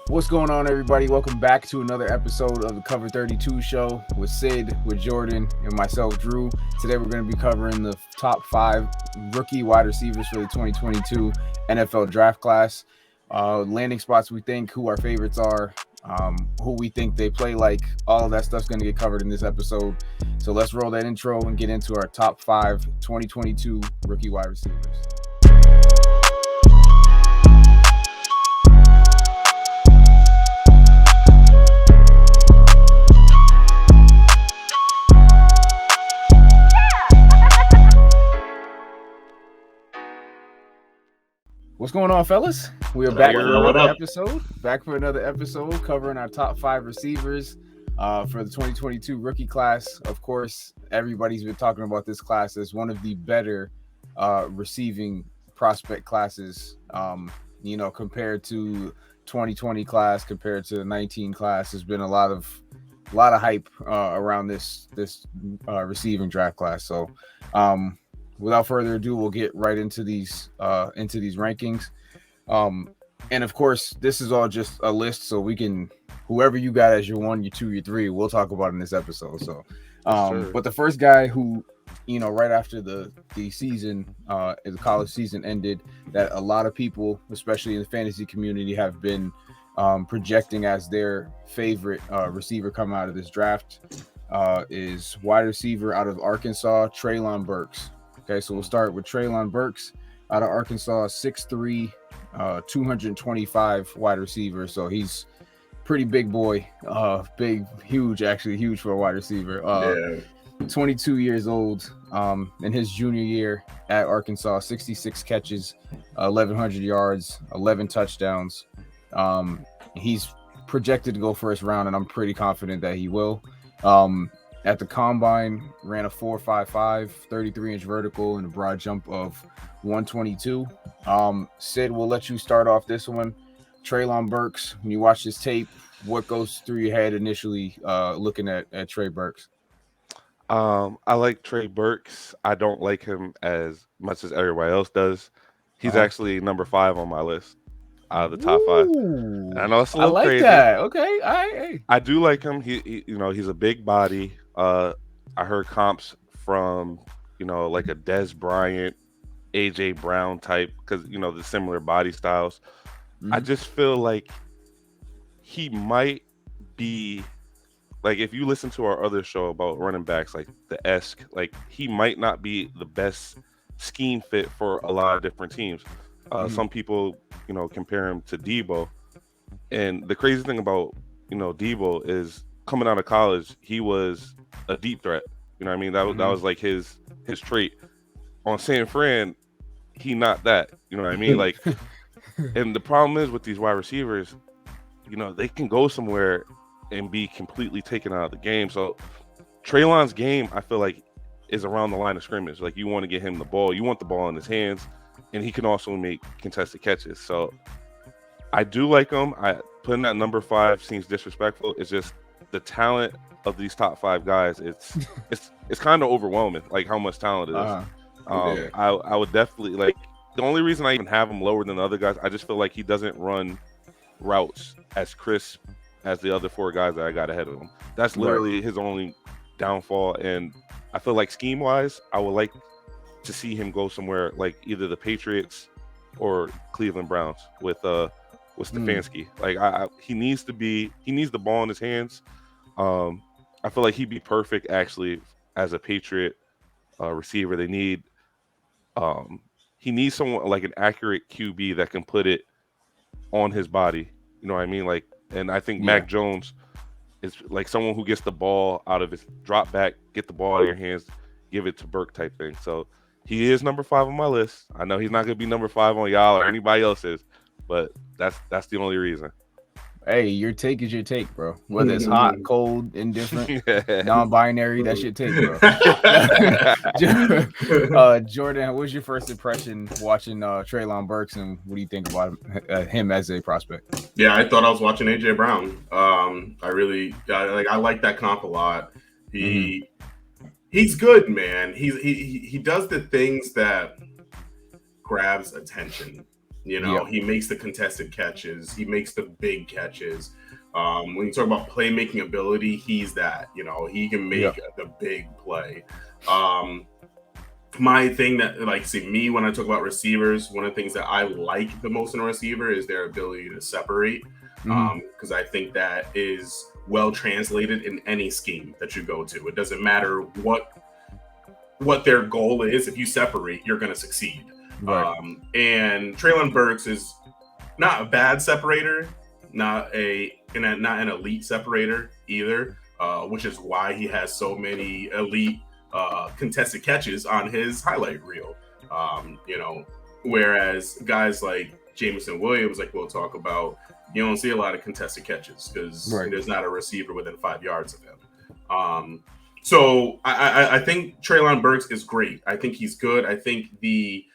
What's going on, everybody? Welcome back to another episode of the Cover 32 show with Sid, with Jordan, and myself, Drew. Today, we're going to be covering the top 5 rookie wide receivers for the 2022 NFL draft class. Landing spots we think, who our favorites are, who we think they play like. All of that stuff's going to get covered in this episode. So let's roll that intro and get into our top 5 2022 rookie wide receivers. What's going on, fellas? We are back for another episode. Covering our top 5 receivers for the 2022 rookie class. Of course, everybody's been talking about this class as one of the better receiving prospect classes. Compared to 2020 class, compared to the 19 class, there's been a lot of hype around this receiving draft class. So, without further ado, we'll get right into these rankings. And of course, this is all just a list, so we can, whoever you got as your 1, your 2, your 3, we'll talk about in this episode. So, but the first guy who, right after the season, the college season ended, that a lot of people, especially in the fantasy community, have been projecting as their favorite receiver coming out of this draft, is wide receiver out of Arkansas, Treylon Burks. Okay, so we'll start with Treylon Berks out of Arkansas, 6'3", 225 wide receiver. So he's pretty big boy, huge for a wide receiver. 22 years old. In his junior year at Arkansas, 66 catches, 1,100 yards, 11 touchdowns. He's projected to go first round, and I'm pretty confident that he will. At the combine, ran a 4.55, 33-inch vertical, and a broad jump of 122. Sid, we'll let you start off this one. Treylon Burks, when you watch this tape, what goes through your head initially looking at Trey Burks? I like Trey Burks. I don't like him as much as everybody else does. He's actually number 5 on my list out of the top 5. And I know it's a little crazy. That. Okay, all right. I do like him. He's a big body. I heard comps from, like a Dez Bryant, AJ Brown type, because the similar body styles. I just feel like he might be, like, if you listen to our other show about running backs, like the Esk, like he might not be the best scheme fit for a lot of different teams. Some people, compare him to Debo, and the crazy thing about Debo is coming out of college, he was a deep threat. You know what I mean? That was like his trait. On San Fran, he not that. You know what I mean? Like, and the problem is with these wide receivers, they can go somewhere and be completely taken out of the game. So Treylon's game, I feel like, is around the line of scrimmage. Like, you want to get him the ball. You want the ball in his hands, and he can also make contested catches. So I do like him. Putting that number 5 seems disrespectful. It's just the talent of these top 5 guys. It's kind of overwhelming, like how much talent it is. I would definitely, like, the only reason I even have him lower than the other guys, I just feel like he doesn't run routes as crisp as the other 4 guys that I got ahead of him. That's literally his only downfall. And I feel like scheme wise, I would like to see him go somewhere like either the Patriots or Cleveland Browns with Stefanski. Like he needs the ball in his hands. I feel like he'd be perfect actually as a Patriot receiver. He needs someone like an accurate QB that can put it on his body. You know what I mean? Like, and I think Mac Jones is like someone who gets the ball out of his drop back, get the ball out of your hands, give it to Burke type thing. So he is number 5 on my list. I know he's not gonna be number 5 on y'all or anybody else's, but that's the only reason. Hey, your take is your take, bro. Whether it's hot, cold, indifferent, non-binary, that's your take, bro. Jordan, what was your first impression watching Treylon Burks, and what do you think about him as a prospect? Yeah, I thought I was watching AJ Brown. I like that comp a lot. He's good, man. He does the things that grabs attention. You know, he makes the contested catches. He makes the big catches. When you talk about playmaking ability, he's that. You know, he can make the big play. My thing that, like, see, me, when I talk about receivers, one of the things that I like the most in a receiver is their ability to separate. Because I think that is well translated in any scheme that you go to. It doesn't matter what their goal is. If you separate, you're going to succeed. Right. And Treylon Burks is not a bad separator, not an elite separator either, which is why he has so many elite contested catches on his highlight reel. You know, whereas guys like Jameson Williams, like we'll talk about, you don't see a lot of contested catches because there's not a receiver within 5 yards of him. So I think Treylon Burks is great. I think he's good. I think the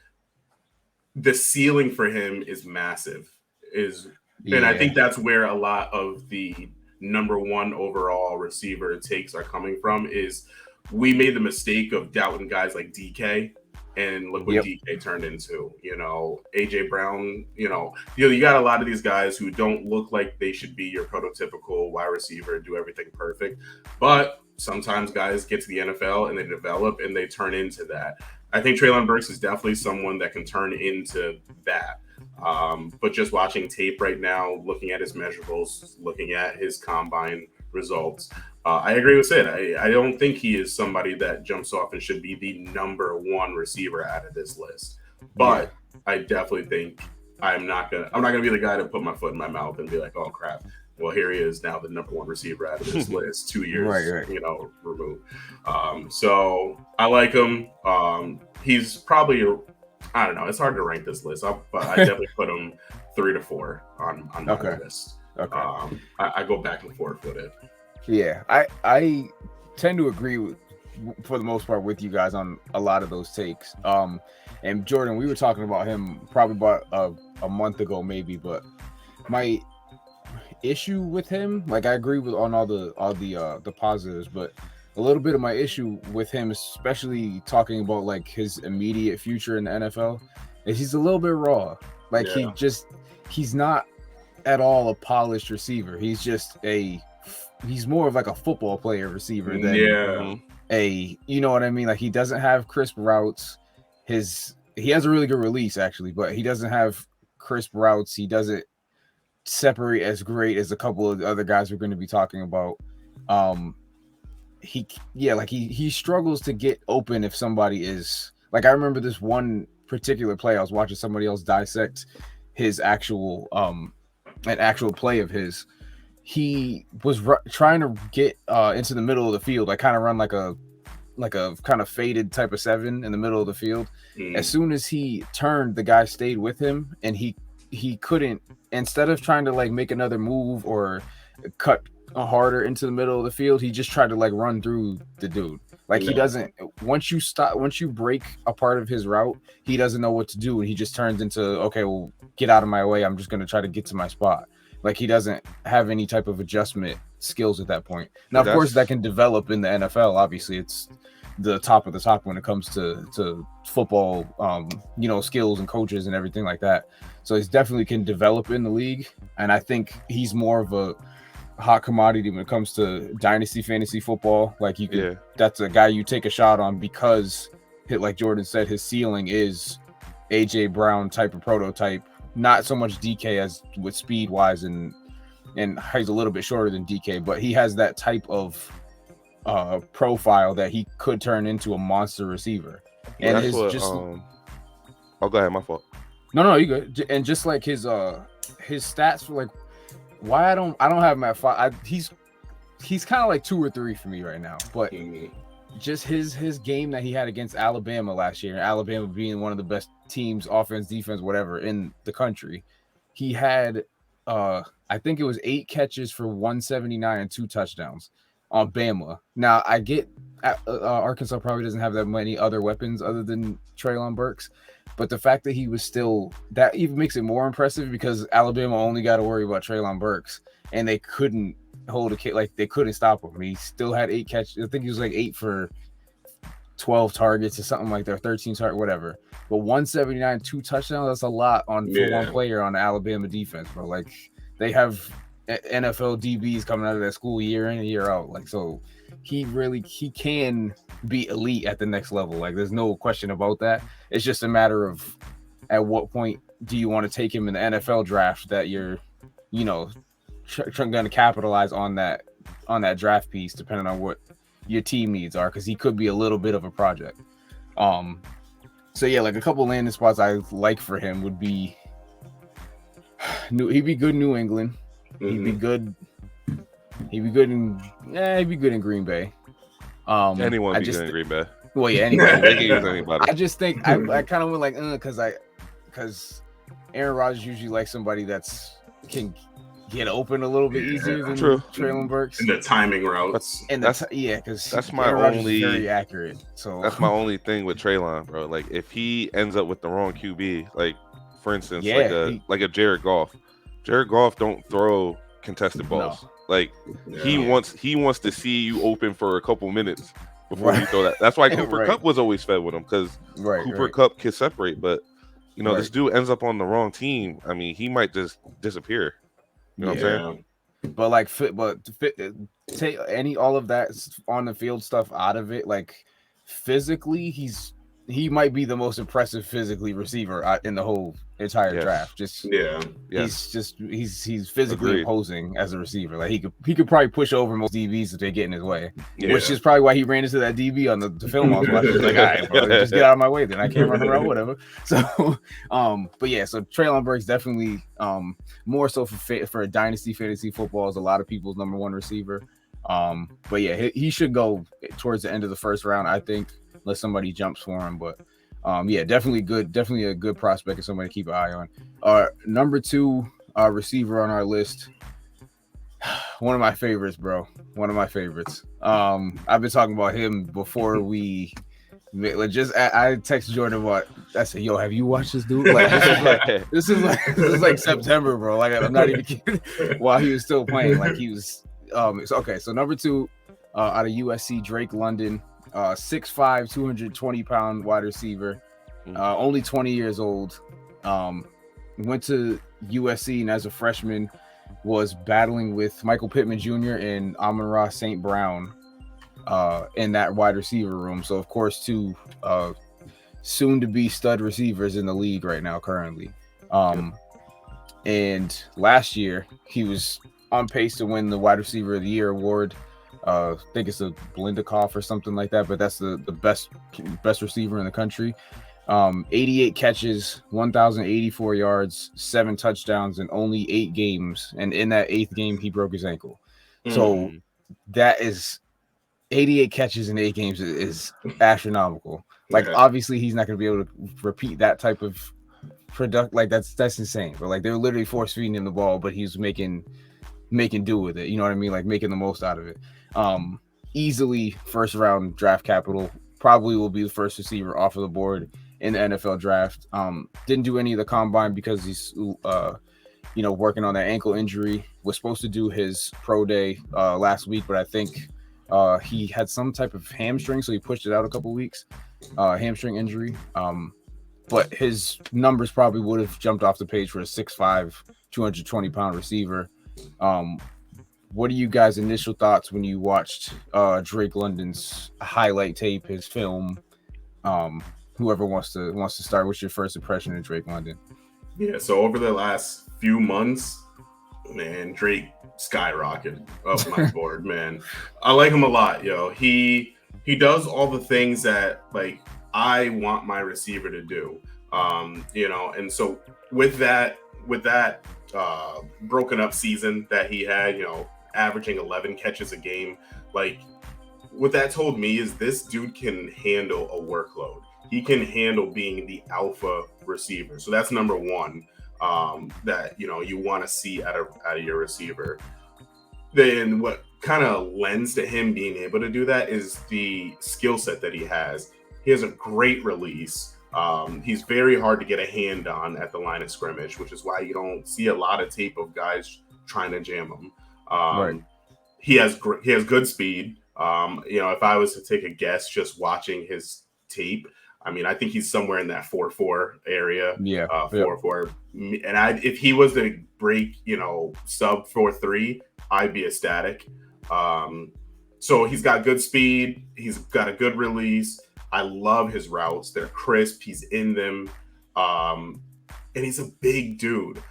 ceiling for him is massive. And I think that's where a lot of the number one overall receiver takes are coming from. Is we made the mistake of doubting guys like DK, and look what DK turned into. You know, AJ Brown. You know, you got a lot of these guys who don't look like they should be your prototypical wide receiver, do everything perfect, but sometimes guys get to the NFL and they develop and they turn into that. I think Treylon Burks is definitely someone that can turn into that. But just watching tape right now, looking at his measurables, looking at his combine results, I agree with Sid. I don't think he is somebody that jumps off and should be the number one receiver out of this list. But I definitely think I'm not gonna be the guy to put my foot in my mouth and be like, oh crap, well, here he is now, the number one receiver out of this list, 2 years, removed. So I like him. He's probably, I don't know, it's hard to rank this list, but I definitely put him 3 to 4 on my list. Okay. I go back and forth with it. Yeah, I tend to agree with, for the most part, with you guys on a lot of those takes. And Jordan, we were talking about him probably about a month ago, maybe, but my issue with him, like, I agree with on all the positives, but a little bit of my issue with him, especially talking about like his immediate future in the NFL, is he's a little bit raw. Like he's not at all a polished receiver. He's just he's more of like a football player receiver than you know what I mean? Like, he doesn't have crisp routes. He has a really good release actually, but he doesn't have crisp routes. He doesn't separate as great as a couple of the other guys we're going to be talking about. He struggles to get open if somebody is like, I remember this one particular play, I was watching somebody else dissect his actual an actual play of his. He was trying to get into the middle of the field, like kind of run like a kind of faded type of 7 in the middle of the field. As soon as he turned, the guy stayed with him, and he couldn't, instead of trying to like make another move or cut harder into the middle of the field, he just tried to like run through the dude. Like, he doesn't, once you break a part of his route, he doesn't know what to do, and he just turns into, okay, well, get out of my way, I'm just going to try to get to my spot. Like, he doesn't have any type of adjustment skills at that point. Now, of course, that can develop in the NFL. Obviously, it's the top of the top when it comes to football, skills and coaches and everything like that. So he definitely can develop in the league. And I think he's more of a hot commodity when it comes to dynasty fantasy football. Like, that's a guy you take a shot on because, like Jordan said, his ceiling is AJ Brown type of prototype. Not so much DK as with speed wise, and he's a little bit shorter than DK, but he has that type of profile that he could turn into a monster receiver. And go ahead, my fault. No, you good. And just like his stats for like why I don't have him at 5. He's kind of like 2 or 3 for me right now, but just his game that he had against Alabama last year, Alabama being one of the best teams, offense, defense, whatever, in the country. He had, I think it was 8 catches for 179 and 2 touchdowns on Bama. Now, I get Arkansas probably doesn't have that many other weapons other than Treylon Burks, but the fact that he was still, that even makes it more impressive because Alabama only got to worry about Treylon Burks, and they couldn't hold a kid, like they couldn't stop him. He still had 8 catches. I think he was like 8 for 12 targets or something like that, 13 target, whatever. But 179, 2 touchdowns, that's a lot for one player on the Alabama defense, bro. Like, they have NFL DBs coming out of that school year in and year out. Like, so he can be elite at the next level. Like, there's no question about that. It's just a matter of at what point do you want to take him in the NFL draft that you're, going to capitalize on that draft piece, depending on what your team needs are, because he could be a little bit of a project. So yeah, like a couple landing spots I like for him would be he'd be good in New England. He'd be good in Green Bay. Anyone be good in Green Bay. Well, yeah, anybody. Anybody. I just think I kind of went like because Aaron Rodgers usually likes somebody can get open a little bit easier than Treylon Burks. And the timing routes. Because that's my only very accurate. So that's my only thing with Treylon, bro. Like, if he ends up with the wrong QB, like for instance, like a Jared Goff. Jared Goff don't throw contested balls. No. Like he wants to see you open for a couple minutes before you throw that. That's why Cooper Kupp was always fed with him, because Cooper Kupp can separate, but this dude ends up on the wrong team. I mean, he might just disappear. You know what I'm saying? But take all of that on the field stuff out of it. Like, physically, he might be the most impressive physically receiver in the whole entire draft. He's physically imposing as a receiver. Like, he could probably push over most DBs if they get in his way. Which is probably why he ran into that DB on the film I was watching. He's like, all right, bro, just get out of my way, then I can't run around, whatever. So but yeah, so Treylon Burks definitely more so for a dynasty fantasy football is a lot of people's number one receiver. But yeah, he should go towards the end of the first round, I think, unless somebody jumps for him. But definitely a good prospect and somebody to keep an eye on. Number 2 receiver on our list, one of my favorites, bro. One of my favorites. I've been talking about him before we I texted Jordan about. I said, "Yo, have you watched this dude? Like, this is like September, bro. Like, I'm not even kidding." While he was still playing, like he was. So number 2 out of USC, Drake London. 6'5", 220-pound wide receiver, only 20 years old. Went to USC, and as a freshman was battling with Michael Pittman Jr. and Amon-Ra St. Brown in that wide receiver room. So, of course, 2 soon-to-be stud receivers in the league right now currently. And last year, he was on pace to win the Wide Receiver of the Year award. I think it's a Blindikoff or something like that, but that's the best receiver in the country. 88 catches, 1,084 yards, 7 touchdowns in only 8 games. And in that 8th game, he broke his ankle. So that is 88 catches in 8 games is astronomical. Like, obviously, he's not going to be able to repeat that type of product. Like, that's insane. But like, they were literally force feeding him the ball, but he was making do with it. You know what I mean? Like, making the most out of it. Easily first round draft capital. Probably will be the first receiver off of the board in the NFL draft. Didn't do any of the combine because he's working on that ankle injury. Was supposed to do his pro day last week, but I think he had some type of hamstring, so he pushed it out a couple weeks. Hamstring injury. But his numbers probably would have jumped off the page for a 6'5", 220-pound receiver. What are you guys' initial thoughts when you watched Drake London's highlight tape, his film? Whoever wants to start, what's your first impression of Drake London? Yeah, so over the last few months, man, Drake skyrocketed up my board, man. I like him a lot, yo. He does all the things that, like, I want my receiver to do. And so with that broken up season that he had, averaging 11 catches a game, like, what that told me is this dude can handle a workload. He can handle being the alpha receiver. So that's number 1 that you want to see out of your receiver. Then what kind of lends to him being able to do that is the skill set that he has. He has a great release. He's very hard to get a hand on at the line of scrimmage, which is why you don't see a lot of tape of guys trying to jam him. He has good speed. If I was to take a guess just watching his tape, I mean, I think he's somewhere in that 4.4 area. Yeah. 4.4. And if he was to break, sub 4.3, I'd be ecstatic. So he's got good speed. He's got a good release. I love his routes. They're crisp. He's in them. And he's a big dude.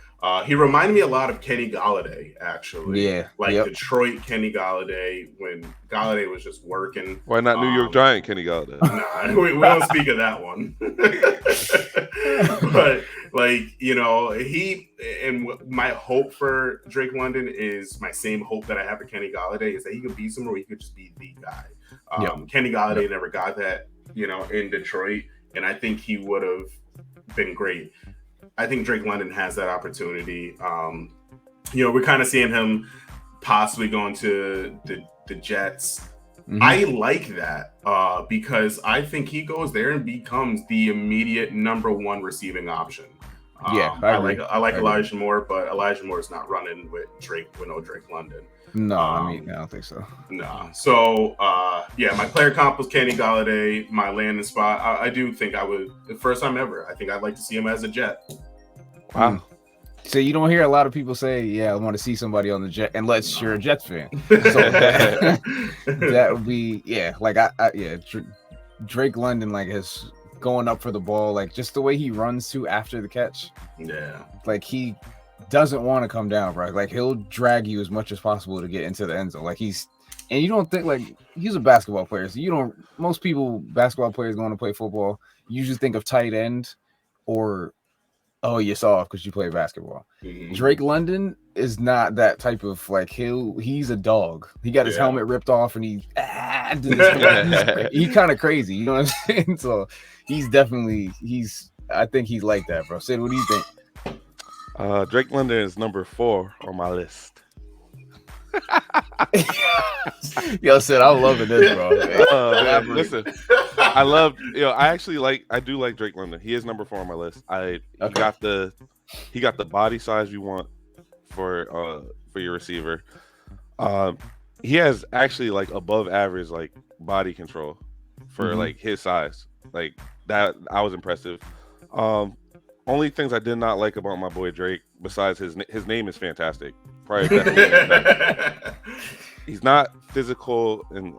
He reminded me a lot of Kenny Gallaudet, actually. Yeah. Detroit Kenny Gallaudet, when Gallaudet was just working. Why not New York Giant Kenny Gallaudet? Nah, we don't speak of that one. But, my hope for Drake London is my same hope that I have for Kenny Gallaudet, is that he could be somewhere where he could just be the guy. Kenny Gallaudet never got that, in Detroit, and I think he would have been great. I think Drake London has that opportunity. We're kind of seeing him possibly going to the Jets. Mm-hmm. I like that because I think he goes there and becomes the immediate number one receiving option. I like Elijah Moore, but Elijah Moore is not running with no Drake London. No, I don't think so. No. So, my player comp was Kenny Gallaudet. My landing spot, I do think I would, the first time ever, I think I'd like to see him as a Jet. Wow. So you don't hear a lot of people say, I want to see somebody on the Jet, unless you're a Jets fan. So that would be, Drake London, is going up for the ball, just the way he runs to after the catch. Yeah. He doesn't want to come down, bro. He'll drag you as much as possible to get into the end zone. And you don't think, he's a basketball player. So most basketball players going to play football, you usually think of tight end or, you're soft because you play basketball. Mm-hmm. Drake London is not that type of, he's a dog. He got his helmet ripped off and he's kind of crazy. You know what I'm saying? So I think he's like that, bro. Sid, what do you think? Drake London is number 4 on my list. Yo, Sid, I'm loving this, bro. Listen, I do like Drake London. He is number 4 on my list. He got the body size you want for your receiver. He has actually above average body control for his size. That I was impressive. Only things I did not like about my boy Drake, besides his name is fantastic. He's not physical in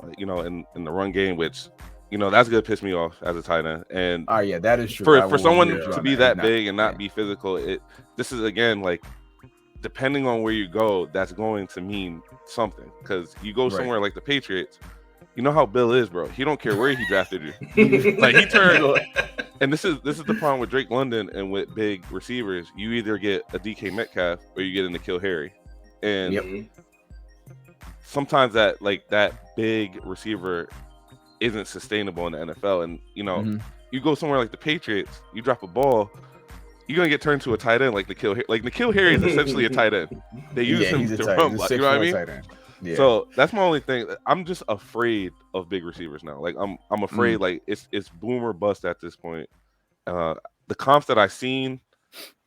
the run game, which that's gonna piss me off as a tight end. And that is true. For someone to be that big and not be physical, this is again depending on where you go, that's going to mean something. Because you go somewhere like the Patriots, you know how Bill is, bro. He don't care where he drafted you. He turned. And this is the problem with Drake London and with big receivers. You either get a DK Metcalf or you get an N'Keal Harry. And sometimes that big receiver isn't sustainable in the NFL. And you go somewhere like the Patriots, you drop a ball, you're gonna get turned to a tight end like N'Keal Harry. N'Keal Harry is essentially a tight end. They use him to run block. You know what I mean? Yeah. So that's my only thing. I'm just afraid of big receivers now. I'm afraid it's boom or bust at this point. The comps that I seen,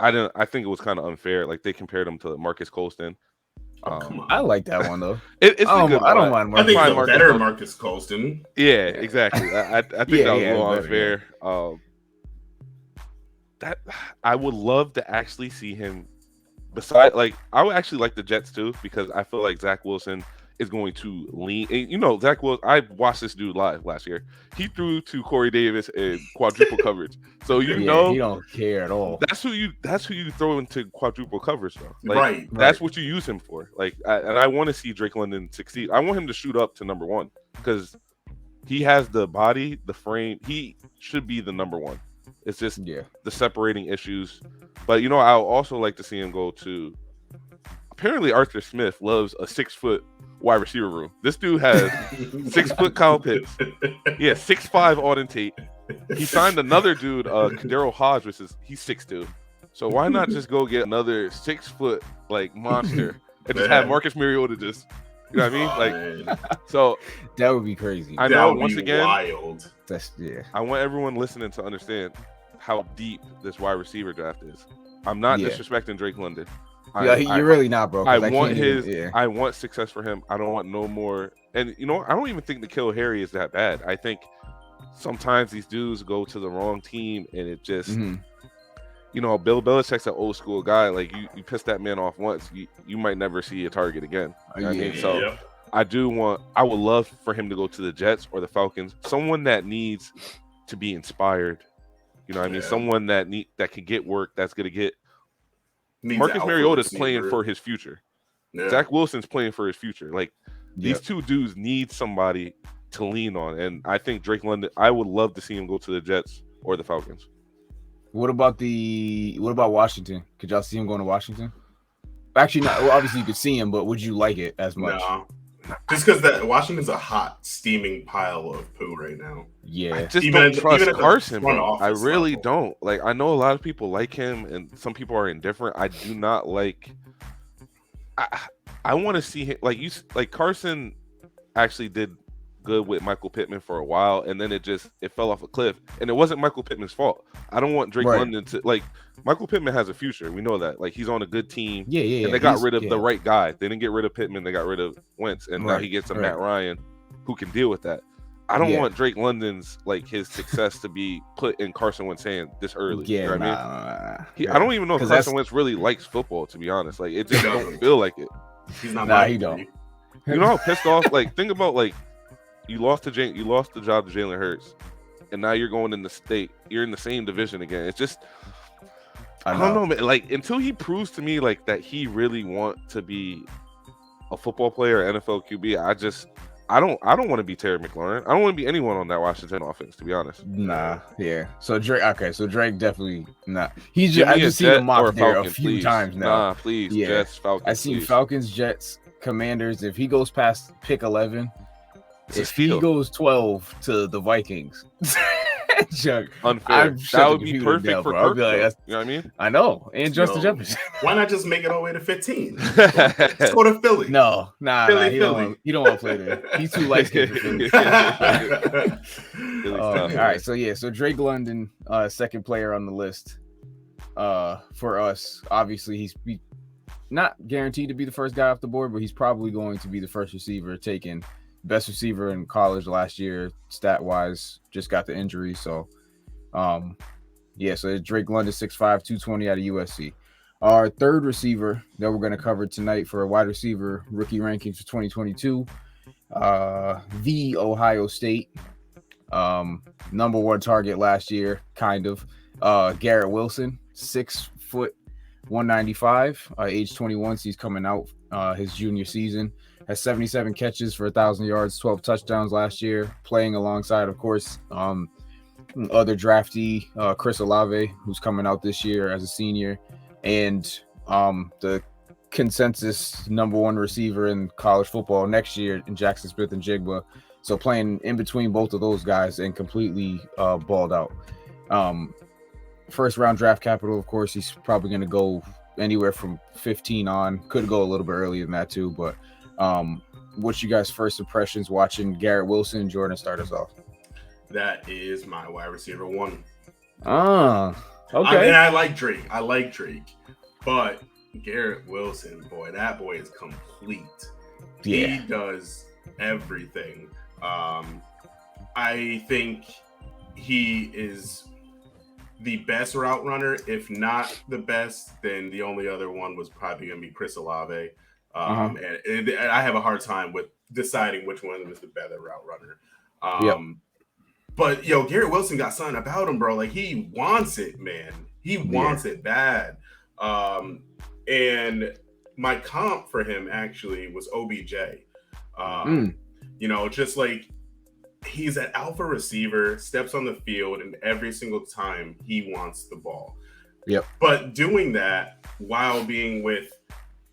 I think it was kind of unfair. They compared him to Marcus Colston. Come on. I like that one though. It's a good one. I don't mind. I think it's a better Marcus Colston. Yeah, exactly. I think that was a little unfair. That I would love to actually see him. Besides, I would actually like the Jets too, because I feel like Zach Wilson is going to lean. And, Zach Wilson, I watched this dude live last year. He threw to Corey Davis in quadruple coverage. So he don't care at all. That's who you throw into quadruple coverage though. Right. That's what you use him for. And I want to see Drake London succeed. I want him to shoot up to number 1 because he has the body, the frame. He should be the number 1. It's just the separating issues. But I would also like to see him go to. Apparently, Arthur Smith loves a 6-foot wide receiver room. This dude has 6-foot Kyle Pitts. Yeah, 6'5" Auden Tate. He signed another dude, Kadero Hodge, he's 6'2". So why not just go get another 6-foot monster and just have Marcus Mariota just. You know what I mean? So that would be crazy. I know. Once again, wild. I want everyone listening to understand how deep this wide receiver draft is. I'm not disrespecting Drake London. You're really not, bro. I want success for him. I don't want no more. And I don't even think N'Keal Harry is that bad. I think sometimes these dudes go to the wrong team, and it just, Bill Belichick's an old school guy. Like you piss that man off once, you might never see a target again. You know what I mean? So I would love for him to go to the Jets or the Falcons. Someone that needs to be inspired. You know what I mean? Someone that can get work. That's gonna get. Marcus Mariota's playing for his future. Yeah. Zach Wilson's playing for his future. Like these two dudes need somebody to lean on, and I think Drake London. I would love to see him go to the Jets or the Falcons. What about Washington? Could y'all see him going to Washington? Actually, not. Well, obviously you could see him, but would you like it as much? No. Just because Washington's a hot, steaming pile of poo right now. Yeah, I just don't trust Carson. Bro. I really don't. Like, I know a lot of people like him, and some people are indifferent. I do not like. I want to see him like Carson actually did good with Michael Pittman for a while, and then it fell off a cliff, and it wasn't Michael Pittman's fault. I don't want Drake London to Michael Pittman has a future. We know that. Like, he's on a good team. Yeah. And they got rid of the right guy. They didn't get rid of Pittman. They got rid of Wentz, and now he gets a Matt Ryan who can deal with that. I don't want Drake London's his success to be put in Carson Wentz' hand this early. Yeah, you know what I mean? I don't even know if Carson Wentz really likes football, to be honest. Like, it just don't feel like it. He's not. He don't. You know how pissed off? Like, think about you lost the job to Jalen Hurts, and now you're going in the state. You're in the same division again. It's just, I don't know, man. Like, until he proves to me that he really want to be a football player, NFL QB, I don't want to be Terry McLaurin. I don't want to be anyone on that Washington offense, to be honest. Nah, yeah. So Drake definitely not. I just seen him mocked there a few times now. Nah, please, yeah. Jets, Falcons. I seen Falcons, Jets, Commanders. If he goes past pick 11. If he goes 12 to the Vikings, unfair. That would be perfect for Kirk. You know what I mean? I know. And Justin Jefferson. Why not just make it all the way to 15? Let's go to Philly. No, Philly. He don't want to play there. He's too light skinned for Philly. All right, so Drake London, second player on the list. For us, obviously he's not guaranteed to be the first guy off the board, but he's probably going to be the first receiver taken. Best receiver in college last year, stat wise, just got the injury. So, so Drake London, 6'5", 220 out of USC. Our third receiver that we're going to cover tonight for a wide receiver rookie rankings for 2022, the Ohio State, number one target last year, kind of. Garrett Wilson, 6 foot, 195, age 21. So he's coming out his junior season. Has 77 catches for 1,000 yards, 12 touchdowns last year, playing alongside, of course, other draftee, Chris Elave, who's coming out this year as a senior, and the consensus number one receiver in college football next year in Jackson Smith and Jigba. So playing in between both of those guys and completely balled out. First round draft capital, of course, he's probably going to go anywhere from 15 on. Could go a little bit earlier than that too, but what's you guys' first impressions watching Garrett Wilson? Jordan, start us off. That is my wide receiver one. Okay. I like Drake, but Garrett Wilson, that boy is complete. Yeah. He does everything. I think he is the best route runner. If not the best, then the only other one was probably going to be Chris Elave. And I have a hard time with deciding which one is the better route runner. But Garrett Wilson got something about him, bro. Like, he wants it, man. He wants it bad. And my comp for him actually was OBJ. Just like, he's an alpha receiver, steps on the field, and every single time he wants the ball. Yep. But doing that while being with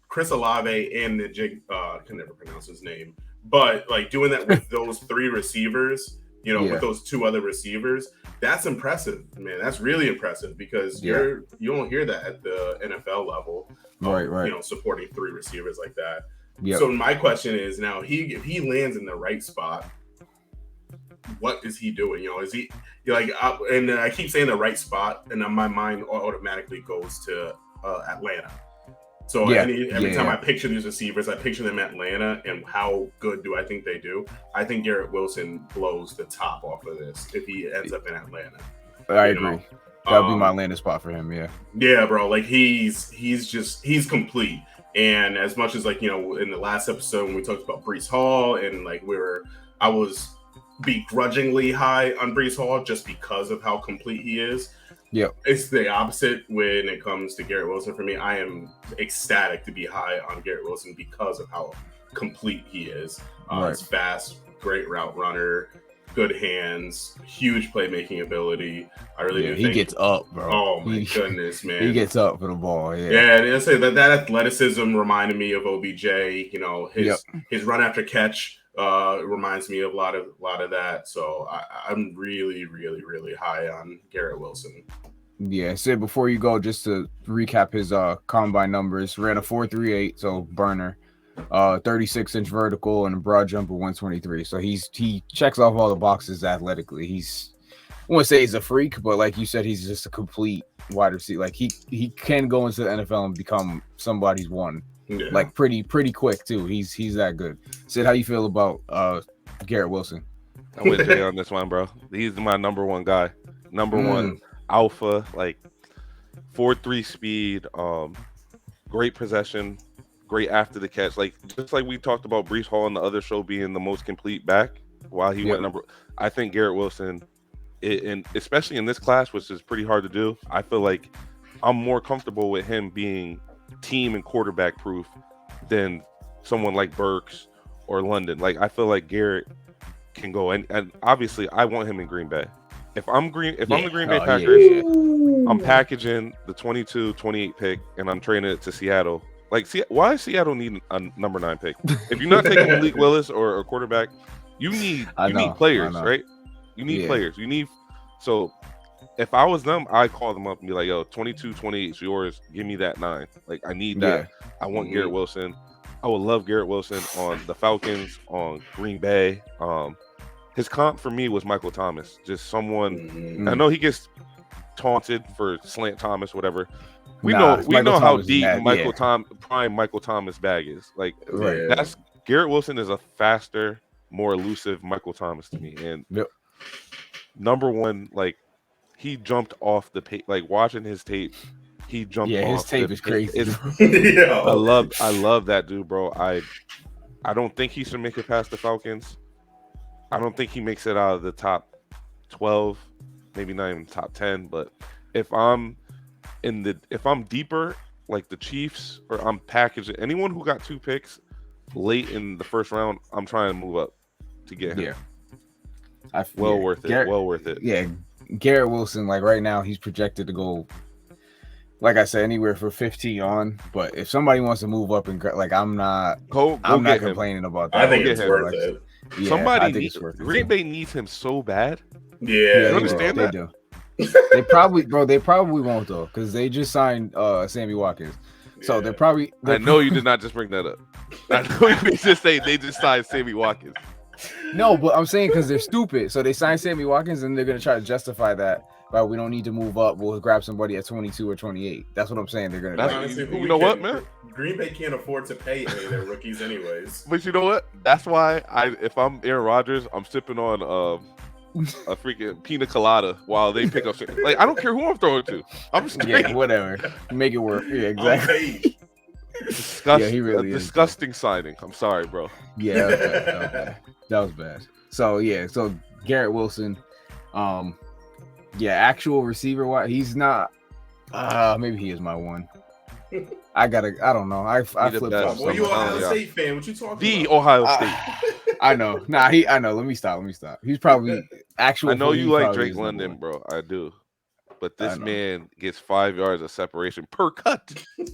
Chris Elave and the I can never pronounce his name, but like doing that with those three receivers, with those two other receivers, that's impressive, man. That's really impressive because you don't hear that at the NFL level, right? Supporting three receivers like that. Yep. So my question is now, if he lands in the right spot, what is he doing? Is he and I keep saying the right spot, and my mind automatically goes to Atlanta. So every time I picture these receivers, I picture them at Atlanta, and how good do I think they do? I think Garrett Wilson blows the top off of this if he ends up in Atlanta. I agree. That would be my landing spot for him. Yeah, bro. Like he's complete. And as much as like, in the last episode when we talked about Breece Hall and like I was begrudgingly high on Breece Hall just because of how complete he is. Yeah, it's the opposite when it comes to Garrett Wilson for me. I am ecstatic to be high on Garrett Wilson because of how complete he is. He's fast, great route runner, good hands, huge playmaking ability. I really do think he gets up, bro. Oh my goodness, man. He gets up for the ball. Yeah, and I say that athleticism reminded me of OBJ. His run after catch reminds me of a lot of that. So I'm really, really, really high on Garrett Wilson. Yeah, Sid, before you go, just to recap his combine numbers, ran a 4.38, so burner, 36-inch vertical and a broad jump of 123. So he checks off all the boxes athletically. I wouldn't say he's a freak, but like you said, he's just a complete wide receiver. Like he can go into the NFL and become somebody's one. Yeah. Like pretty quick too. He's that good. Sid, how you feel about Garrett Wilson? I'm with Jay on this one, bro. He's my number one guy. Number one alpha, like 4.3 speed, great possession, great after the catch. Like just like we talked about Breece Hall on the other show being the most complete back while he went I think Garrett Wilson, and especially in this class, which is pretty hard to do, I feel like I'm more comfortable with him being team and quarterback proof than someone like Burks or London. Like I feel like Garrett can go and obviously I want him in Green Bay. If I'm the Green Bay Packers, I'm packaging the 22-28 pick and I'm trading it to Seattle. Like, why does Seattle need a number 9 pick? If you're not taking Malik Willis or a quarterback, you need players, right? You need players. So if I was them, I'd call them up and be like, yo, 22-28 is yours. Give me that 9. Like, I need that. I want Garrett Wilson. I would love Garrett Wilson on the Falcons, on Green Bay. His comp for me was Michael Thomas. Just someone, I know he gets taunted for Slant Thomas, whatever. We know how deep prime Michael Thomas bag is. Like, that's Garrett Wilson is a faster, more elusive Michael Thomas to me. And number one, like, he jumped off the page. Like, watching his tape, he jumped off. His tape is crazy. I love that dude, bro. I don't think he should make it past the Falcons. I don't think he makes it out of the top 12, maybe not even top 10. But if I'm deeper, like the Chiefs, or I'm packaging anyone who got 2 picks late in the first round, I'm trying to move up to get him. Worth it. Yeah, Garrett Wilson, like right now, he's projected to go, like I said, anywhere for 15 on. But if somebody wants to move up and like, I'm not complaining about that. I think it's worth it. Yeah, Green Bay needs him so bad. Yeah, you understand that? They do. They probably won't though, because they just signed Sammy Watkins. So they're probably. I know you did not just bring that up. I know you just say they just signed Sammy Watkins. No, but I'm saying because they're stupid. So they signed Sammy Watkins, and they're gonna try to justify that. But we don't need to move up. We'll grab somebody at 22 or 28. That's what I'm saying. They're gonna. Honestly, you know what, man? Green Bay can't afford to pay any of their rookies, anyways. But you know what? That's why if I'm Aaron Rodgers, I'm sipping on a freaking pina colada while they pick up. Like, I don't care who I'm throwing to. I'm just whatever. Make it work. Yeah, exactly. Disgusting signing. I'm sorry, bro. Yeah, that was bad. So Garrett Wilson, actual receiver. He's not. Maybe he is my one. I don't know. I flipped up. Well, you Ohio State fan? What you talking about? Ohio State. I know. I know. Let me stop. He's probably actual. I know you like Drake London, bro. I do. But this man gets 5 yards of separation per cut. You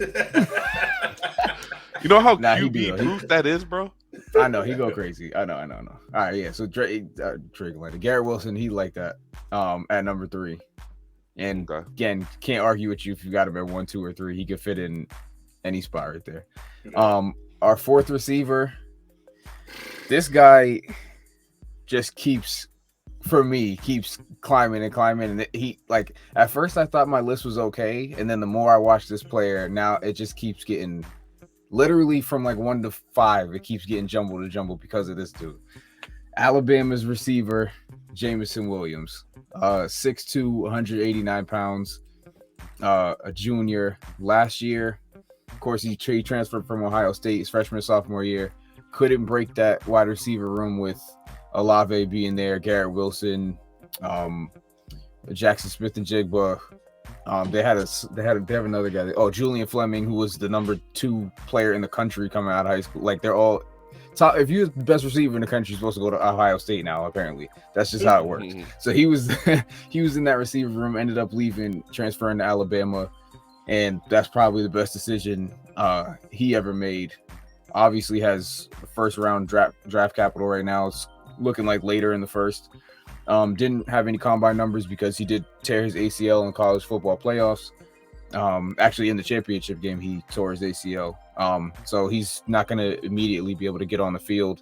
know how QB proof that is, bro? I know. He go crazy. I know. All right, yeah. So Drake London. Garrett Wilson, he like that at number 3. And again, can't argue with you if you got him at 1, 2, or 3. He could fit in any spot right there. Our 4th receiver, this guy just keeps for me, keeps climbing and climbing. And he, like, at first I thought my list was okay, and then the more I watch this player, now it just keeps getting, literally from like 1 to 5, it keeps getting jumbled to jumble because of this dude. Alabama's receiver, Jameson Williams, 6'2", 189 pounds, a junior last year. Of course, he transferred from Ohio State his freshman and sophomore year. Couldn't break that wide receiver room with Elave being there, Garrett Wilson, Jackson Smith and Jigba. They have another guy. Julian Fleming, who was the number 2 player in the country coming out of high school. Like, they're all top. If you're the best receiver in the country, you're supposed to go to Ohio State now. Apparently, that's just how it works. So he was in that receiver room. Ended up leaving, transferring to Alabama, and that's probably the best decision he ever made. Obviously, has first round draft capital right now. It's looking like later in the first. Didn't have any combine numbers because he did tear his ACL in college football playoffs. Actually, in the championship game, he tore his ACL. So he's not going to immediately be able to get on the field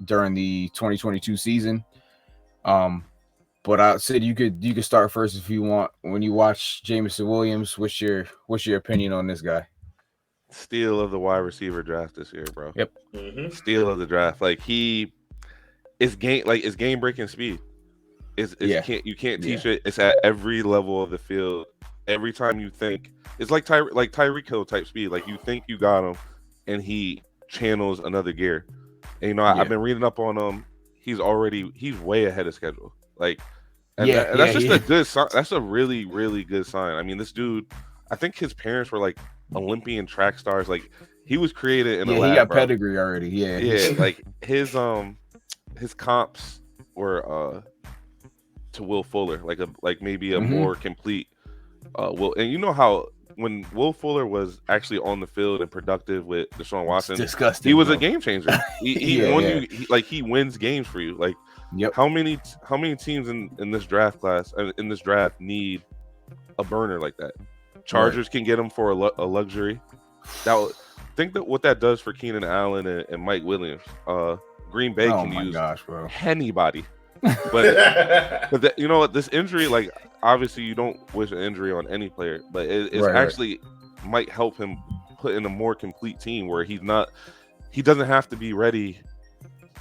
during the 2022 season. But Sid, you could start first if you want. When you watch Jameson Williams, what's your opinion on this guy? Steal of the wide receiver draft this year, bro. Yep. Steal of the draft. Like, it's game breaking speed. You can't teach it. It's at every level of the field. Every time you think, it's like Tyreek Hill type speed. Like, you think you got him, and he channels another gear. And I've been reading up on him. He's way ahead of schedule. Like, that's just a good sign. That's a really, really good sign. I mean, this dude, I think his parents were like Olympian track stars. Like, he was created in a lab. He got bro. pedigree already. Yeah. Like his comps were to Will Fuller, like maybe a more complete Will. And you know how when Will Fuller was actually on the field and productive with Deshaun Watson, it's disgusting, he was bro. A game changer. He won you. He wins games for you. Like, how many teams in this draft class in this draft need a burner like that? Chargers can get him for a luxury. Think that what that does for Keenan Allen and Mike Williams. Green Bay can use anybody. But you know what? This injury, like, obviously you don't wish an injury on any player, but it's actually might help him put in a more complete team where he doesn't have to be ready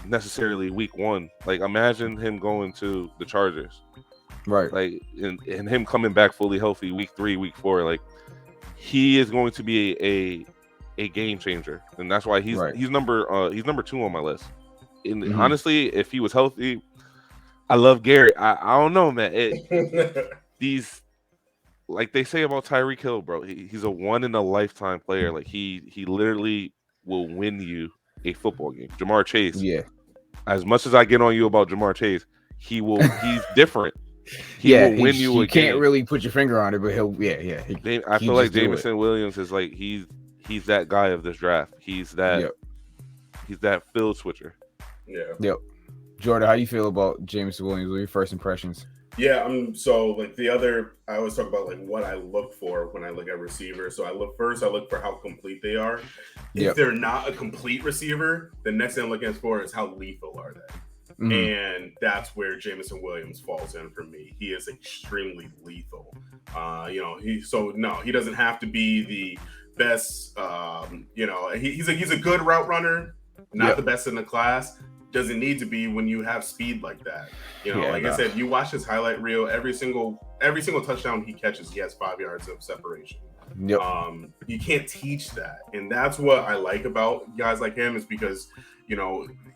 necessarily week 1. Like, imagine him going to the Chargers, right? Like, and him coming back fully healthy week 3, week 4. Like, he is going to be a game changer, and that's why he's number 2 on my list. And honestly, if he was healthy, I love Garrett. I don't know, man. These, like they say about Tyreek Hill, bro. He's a one in a lifetime player. Like, he literally will win you a football game. Jamar Chase. Yeah. As much as I get on you about Jamar Chase, he's different. He will win you a game. You can't really put your finger on it, but he'll. I feel like Jameson Williams is like he's that guy of this draft. He's that field switcher. Yeah. Yep. Jordan, how you feel about Jameson Williams? What are your first impressions? Yeah, so like I always talk about like what I look for when I look at receivers. So I look for how complete they are. If they're not a complete receiver, the next thing I'm looking for is how lethal are they? And that's where Jameson Williams falls in for me. He is extremely lethal. He doesn't have to be the best. He's a good route runner, not the best in the class. Doesn't need to be when you have speed like that. I said, you watch his highlight reel. Every single touchdown he catches, he has 5 yards of separation. Yep. You can't teach that, and that's what I like about guys like him is because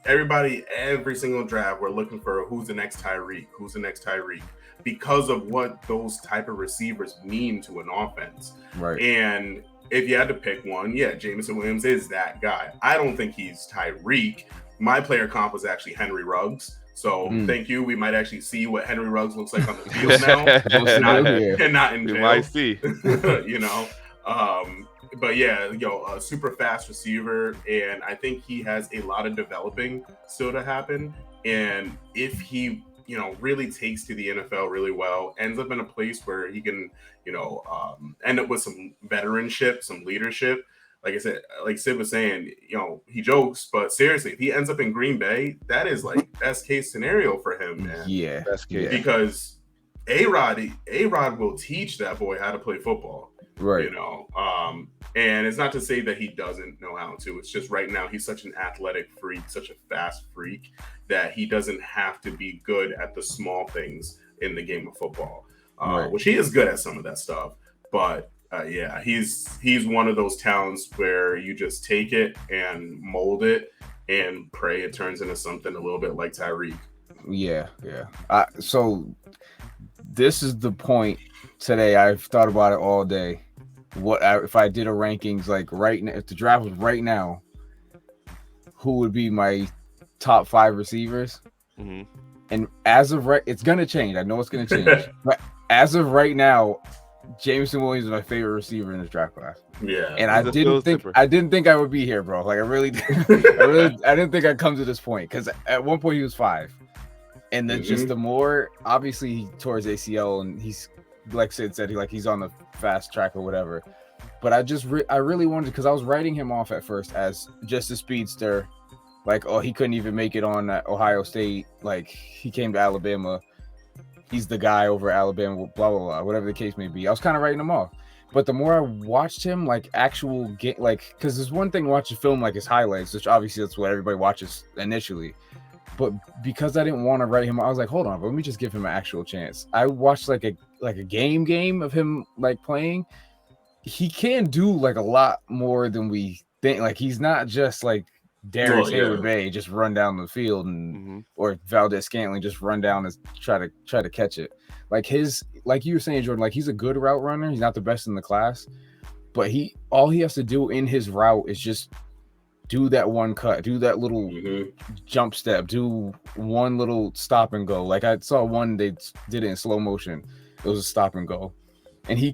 everybody, every single draft, we're looking for who's the next Tyreek, because of what those type of receivers mean to an offense. Right. And if you had to pick one, Jameson Williams is that guy. I don't think he's Tyreek. My player comp was actually Henry Ruggs. So thank you. We might actually see what Henry Ruggs looks like on the field now. and not in jail. We might see. A super fast receiver. And I think he has a lot of developing still to happen. And if he, really takes to the NFL really well, ends up in a place where he can, end up with some veteranship, some leadership. Like I said, like Sid was saying, he jokes, but seriously, if he ends up in Green Bay, that is like best case scenario for him, man. Yeah, Best case. Because A-Rod will teach that boy how to play football. right. You know, and it's not to say that he doesn't know how to. It's just right now he's such an athletic freak, such a fast freak, that he doesn't have to be good at the small things in the game of football, Right. which he is good at some of that stuff. But yeah, he's one of those talents where you just take it and mold it and pray it turns into something a little bit like Tyreek. Yeah. So this is the point today. I've thought about it all day. If I did a rankings like right now, if the draft was right now, who would be my top 5 receivers? Mm-hmm. And as of right, it's gonna change. I know it's gonna change, but as of right now, Jameson Williams is my favorite receiver in this draft class. Yeah, and I didn't think I would be here, bro. Like I really I didn't think I'd come to this point because at one point he was 5, and then just the more obviously he tore his ACL and he's like Sid said he's on the fast track or whatever. But I really wanted, because I was writing him off at first as just a speedster, like, oh, he couldn't even make it on Ohio State, like he came to Alabama, he's the guy over Alabama, blah blah blah, whatever the case may be. I was kind of writing him off. But the more I watched him, like actual game, like, because there's one thing watching film like his highlights, which obviously that's what everybody watches initially. But because I didn't want to write him, I was like, hold on, let me just give him an actual chance. I watched like a game of him like playing. He can do like a lot more than we think. Like he's not just like Darius Hayward Bay just run down the field and or Valdez Scantling just run down and try to catch it. Like you were saying, Jordan, like he's a good route runner. He's not the best in the class, but all he has to do in his route is just do that one cut, do that little jump step, do one little stop and go. Like I saw one, they did it in slow motion. It was a stop and go. And he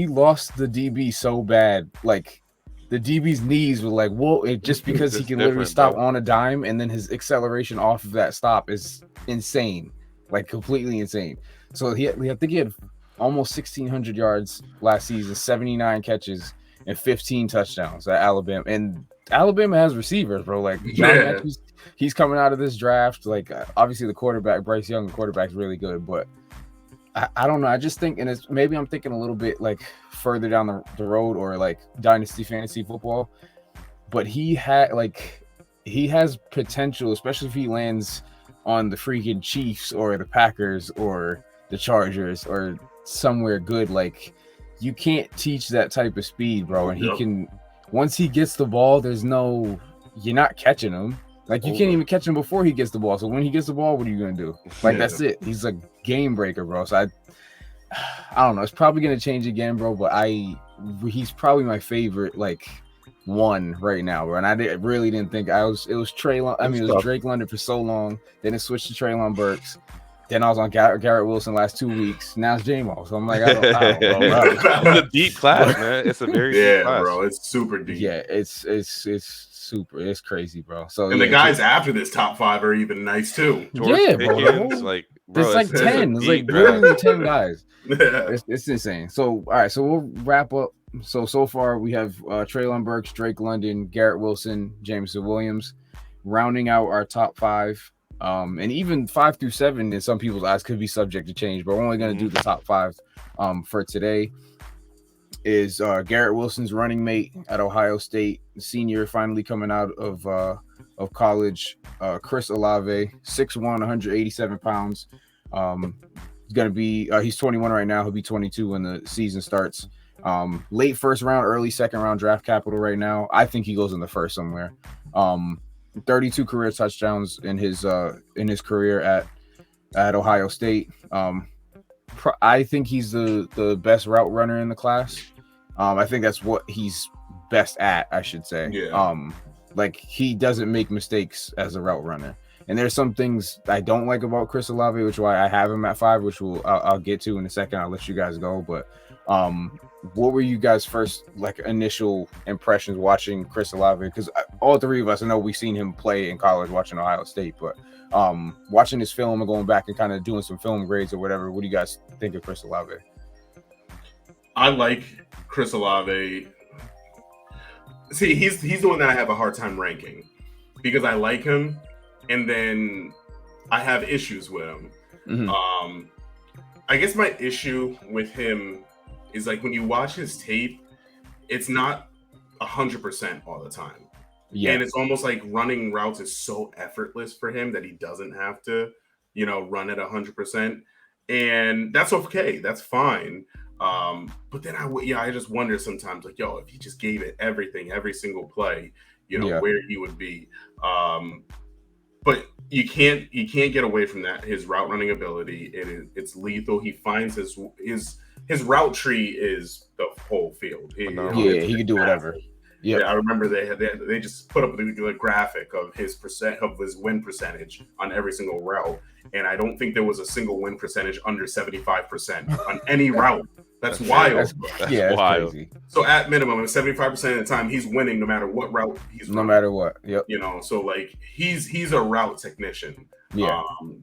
lost the DB so bad. Like the DB's knees were like, whoa, just because he can literally stop on a dime, and then his acceleration off of that stop is insane. Like completely insane. So I think he had almost 1,600 yards last season, 79 catches, and 15 touchdowns at Alabama. And Alabama has receivers, bro. Like John Matthews, he's coming out of this draft. Like obviously the quarterback, Bryce Young, the quarterback's really good, but I don't know. I just think, and it's maybe I'm thinking a little bit like further down the road or like dynasty fantasy football, but he has potential, especially if he lands on the freaking Chiefs or the Packers or the Chargers or somewhere good. Like you can't teach that type of speed, bro. And he can, once he gets the ball, you're not catching him. Like you can't even catch him before he gets the ball. So when he gets the ball, what are you gonna do? Like that's it. He's a game breaker, bro. So I don't know. It's probably gonna change again, bro. But he's probably my favorite, like one right now, bro. And I really didn't think it was Treylon. I mean, it was Drake London for so long. Then it switched to Treylon Burks. Then I was on Garrett Wilson last 2 weeks. Now it's J-Mo. So I'm like, I don't know. It's a deep class, man. It's a very deep class, bro. It's super deep. Yeah, it's super. It's crazy, bro. So and the guys after this top 5 are even nice too. George Pickens, like bro, there's like 10. There's like literally 10 guys. It's insane. So all right, so we'll wrap up. So far we have Treylon Burks, Drake London, Garrett Wilson, Jameson Williams, rounding out our top 5. And even 5 through 7 in some people's eyes could be subject to change, but we're only going to do the top 5 for today. Is Garrett Wilson's running mate at Ohio State, senior, finally coming out of college. Chris Elave, 6'1", 187 pounds. He's gonna be he's 21 right now. He'll be 22 when the season starts. Late first round, early second round draft capital right now. I think he goes in the first somewhere. 32 career touchdowns in his career at Ohio State. I think he's the best route runner in the class. I think that's what he's best at, I should say. Yeah. Like he doesn't make mistakes as a route runner. And there's some things I don't like about Chris Elave, which is why I have him at 5, which I'll get to in a second. I'll let you guys go. But what were you guys' first like initial impressions watching Chris Elave? Because all 3 of us, I know we've seen him play in college watching Ohio State, but watching his film and going back and kind of doing some film grades or whatever, what do you guys think of Chris Elave? I like Chris Elave. See, he's the one that I have a hard time ranking because I like him, and then I have issues with him. Mhm. I guess my issue with him is like when you watch his tape, it's not 100% all the time. Yeah. And it's almost like running routes is so effortless for him that he doesn't have to, run at 100%. And that's okay. That's fine. But then I just wonder sometimes, like, yo, if he just gave it everything, every single play, where he would be. But you can't get away from that. His route running ability, it's lethal. He finds his route tree is the whole field. He can do whatever. Yep. Yeah, I remember they just put up the graphic of his win percentage on every single route, and I don't think there was a single win percentage under 75% on any route. That's wild. That's wild. Crazy. So at minimum, 75% of the time, he's winning no matter what route he's running. No matter what. Yep. So like he's a route technician. Yeah.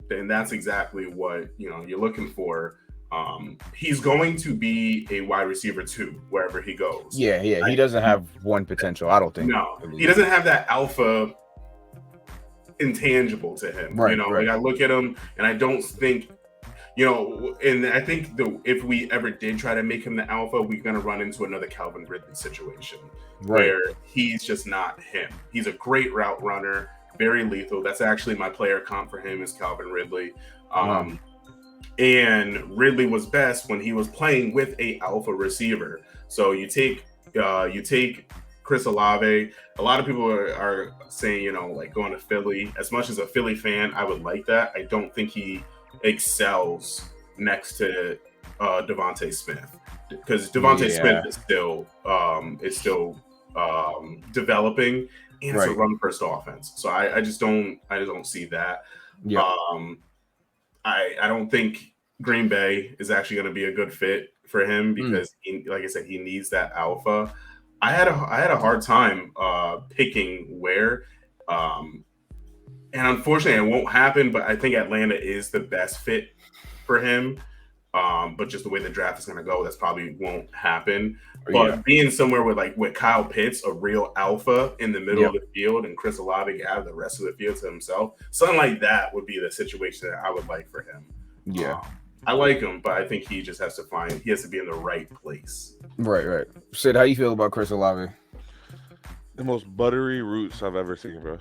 And that's exactly what you're looking for. He's going to be a wide receiver too, wherever he goes. Yeah. He doesn't have one potential, I don't think. No, he doesn't have that alpha intangible to him. Right, like I look at him and I don't think, and I think if we ever did try to make him the alpha, we're going to run into another Calvin Ridley situation where he's just not him. He's a great route runner, very lethal. That's actually my player comp for him is Calvin Ridley. And Ridley was best when he was playing with a alpha receiver. So you take Chris Elave. A lot of people are saying, like going to Philly. As much as a Philly fan, I would like that. I don't think he excels next to Devontae Smith because Devontae Smith is still developing, and it's a run first offense. So I just don't see that. Yeah. I don't think Green Bay is actually going to be a good fit for him because, like I said, he needs that alpha. I had a hard time picking where, and unfortunately, it won't happen. But I think Atlanta is the best fit for him. But just the way the draft is going to go, that's probably won't happen. But being somewhere with Kyle Pitts, a real alpha in the middle of the field, and Chris Olave have the rest of the field to himself, something like that would be the situation that I would like for him. Yeah. I like him, but I think he just has to be in the right place. Right. Sid, how you feel about Chris Olave? The most buttery roots I've ever seen, bro.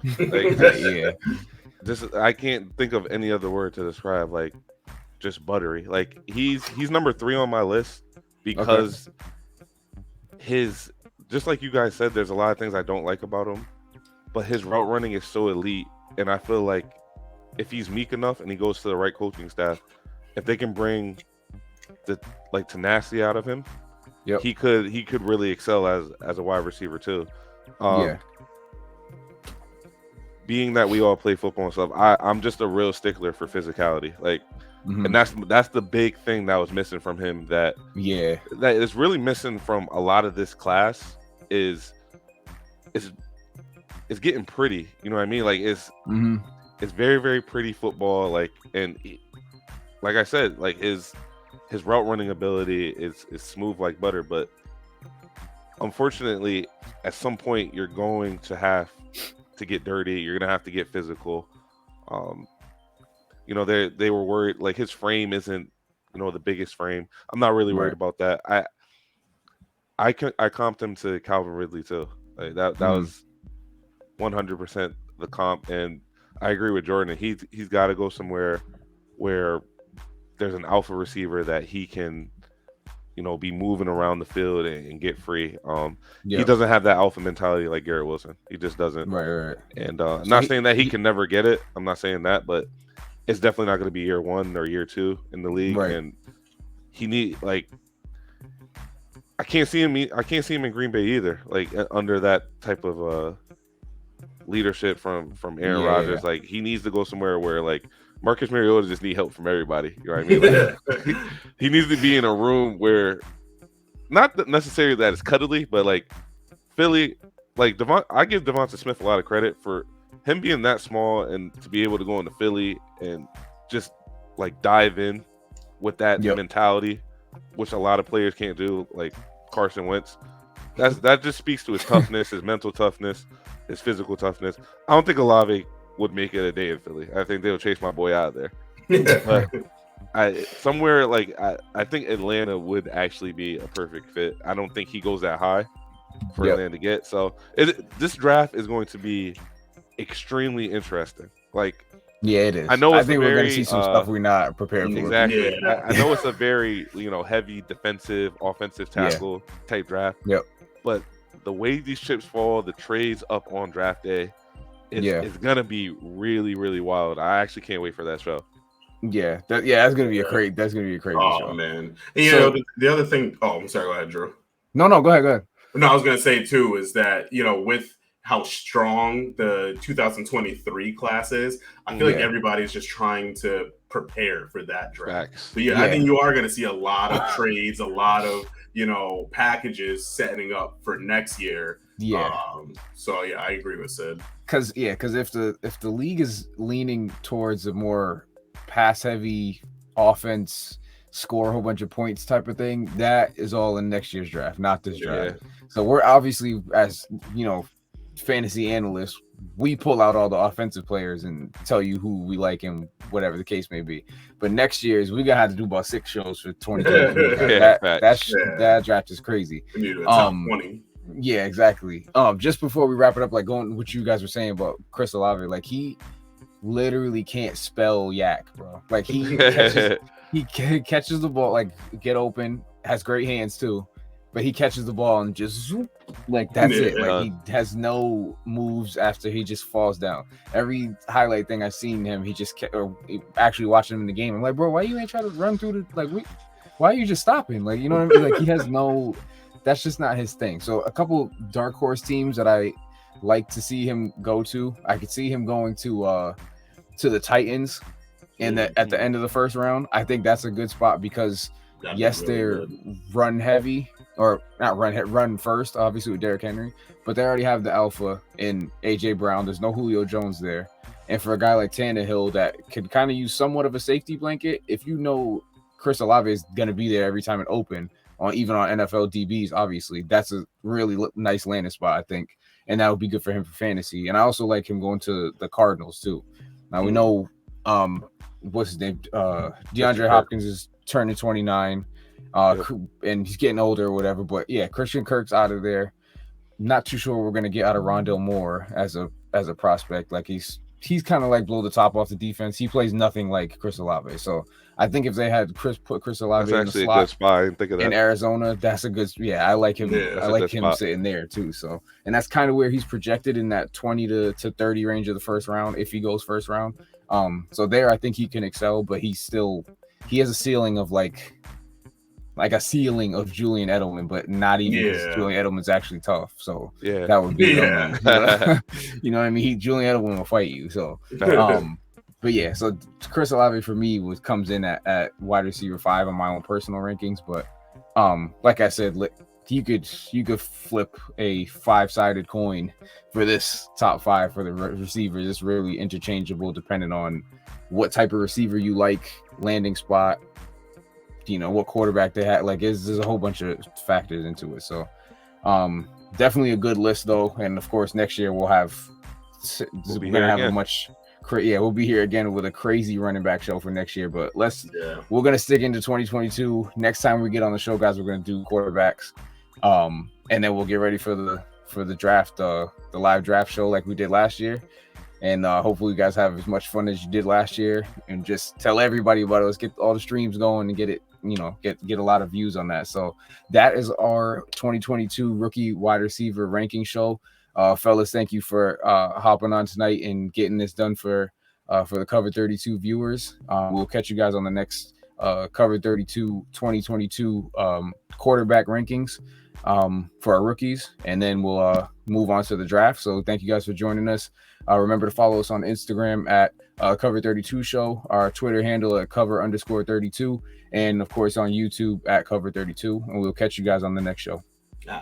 I can't think of any other word to describe just buttery. Like he's number 3 on my list because his, just like you guys said, there's a lot of things I don't like about him, but his route running is so elite, and I feel like if he's meek enough and he goes to the right coaching staff, if they can bring the tenacity out of him, he could really excel as a wide receiver too. Being that we all play football and stuff, I'm just a real stickler for physicality. And that's the big thing that was missing from him. That is really missing from a lot of this class is getting pretty. You know what I mean? It's very, very pretty football. Like I said, his route running ability is smooth like butter. But unfortunately, at some point, you're going to have to get dirty. You're gonna have to get physical. They were worried his frame isn't the biggest frame. I'm not really worried about that. I comped him to Calvin Ridley too. That was 100% the comp, and I agree with Jordan. He's got to go somewhere where there's an alpha receiver that he can be moving around the field and get free. He doesn't have that alpha mentality like Garrett Wilson. He just doesn't. Right. And I'm not saying that he can never get it. I'm not saying that, but it's definitely not going to be year 1 or year 2 in the league. Right. And he I can't see him in Green Bay either. Under that type of leadership from Aaron Rodgers. He needs to go somewhere where Marcus Mariota just need help from everybody. You know what I mean? He needs to be in a room where, not necessarily that it's cuddly, but Philly, I give Devonta Smith a lot of credit for him being that small and to be able to go into Philly and just dive in with that mentality, which a lot of players can't do, like Carson Wentz. that just speaks to his toughness, his mental toughness, his physical toughness. I don't think Elave would make it a day in Philly. I think they'll chase my boy out of there. But I think Atlanta would actually be a perfect fit. I don't think he goes that high for Atlanta to get. So this draft is going to be extremely interesting. Like, yeah, it is. I think we're going to see some stuff we're not prepared for. Exactly. Yeah. I know it's a very heavy defensive, offensive tackle type draft. Yep. But the way these chips fall, the trades up on draft day, it's gonna be really, really wild. I actually can't wait for that show. Yeah, that's gonna be a crazy show. Oh man, and the other thing. Oh, I'm sorry. Go ahead, Drew. No, go ahead. No, I was gonna say too is that with how strong the 2023 class is, I feel like everybody's just trying to prepare for that draft. But I think you are going to see a lot of trades, a lot of packages setting up for next year. So I agree with Sid. Because if the league is leaning towards a more pass heavy offense, score a whole bunch of points type of thing, that is all in next year's draft, not this draft. So we're obviously, as fantasy analysts, we pull out all the offensive players and tell you who we like and whatever the case may be. But next year's we gotta have to do about 6 shows for 2020. That draft is crazy. We need a top 20. Yeah, exactly. Just before we wrap it up, like going what you guys were saying about Chris Olave, like he literally can't spell yak, bro. Like he catches the ball, like get open, has great hands too. But he catches the ball and just zoop, like that's it. Like he has no moves after he just falls down. Every highlight thing I've seen him, he just actually watching him in the game. I'm like, bro, why you ain't trying to run through why are you just stopping? Like, you know what I mean? Like he has no. That's just not his thing. So a couple dark horse teams that I like to see him go to. I could see him going to the Titans, and at the end of the first round. I think that's a good spot because they're run heavy. Or not run first, obviously with Derrick Henry, but they already have the alpha in AJ Brown. There's no Julio Jones there. And for a guy like Tannehill that could kind of use somewhat of a safety blanket, if Chris Olave is going to be there every time it open, even on NFL DBs, obviously, that's a really nice landing spot, I think. And that would be good for him for fantasy. And I also like him going to the Cardinals too. Now we know, what's his name? DeAndre Hopkins is turning 29. And he's getting older or whatever, but Christian Kirk's out of there. Not too sure we're gonna get out of Rondale Moore as a prospect. Like he's kind of like blow the top off the defense. He plays nothing like Chris Olave. So I think if they had put Chris Olave in the slot a good spot. I didn't think of that. In Arizona, that's a good. I like him. I like him sitting there too. So and that's kind of where he's projected in that 20 to 30 range of the first round if he goes first round. So there I think he can excel, but he has a ceiling of like a ceiling of Julian Edelman, but not even because Julian Edelman's actually tough. So that would be you know what I mean? Julian Edelman will fight you. So so Chris Olave for me comes in at wide receiver 5 on my own personal rankings. But like I said, you could flip a 5-sided coin for this top 5 for the receivers. It's really interchangeable depending on what type of receiver you like, landing spot, what quarterback they had. Like there's a whole bunch of factors into it. So definitely a good list though. And of course next year we'll be here again with a crazy running back show for next year. But we're gonna stick into 2022. Next time we get on the show, guys, we're gonna do quarterbacks. And then we'll get ready for the draft, the live draft show like we did last year. And hopefully you guys have as much fun as you did last year, and just tell everybody about it. Let's get all the streams going and get it, get a lot of views on that. So that is our 2022 rookie wide receiver ranking show. Fellas, thank you for hopping on tonight and getting this done for the Cover 32 viewers. We'll catch you guys on the next Cover 32 2022 quarterback rankings for our rookies, and then we'll move on to the draft. So thank you guys for joining us. Remember to follow us on Instagram at Cover 32 Show, our Twitter handle at Cover_32, and of course on YouTube at Cover 32. And we'll catch you guys on the next show. Peace.